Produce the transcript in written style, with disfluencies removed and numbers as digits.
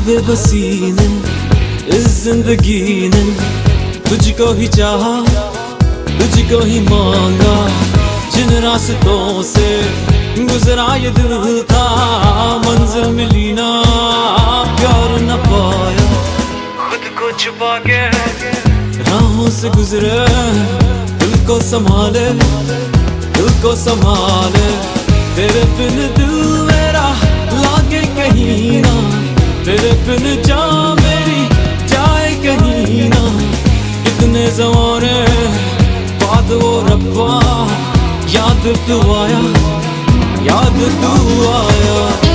बेबसी ने इस जिंदगी ने तुझको ही चाहा, तुझको ही मांगा। जिन रास्तों से गुजरा ये दिल था, मंजिल मिली ना, प्यार न पाया। खुद को छुपा के राहों से गुजरे, दिल को संभाले, दिल को संभाले। तेरे बिन दिल मेरा लागे कहीं ना, तेरे बिन जान मेरी जाए कहीं ना। कितने ज़माने बाद वो रब्बा याद तू आया, याद तू आया।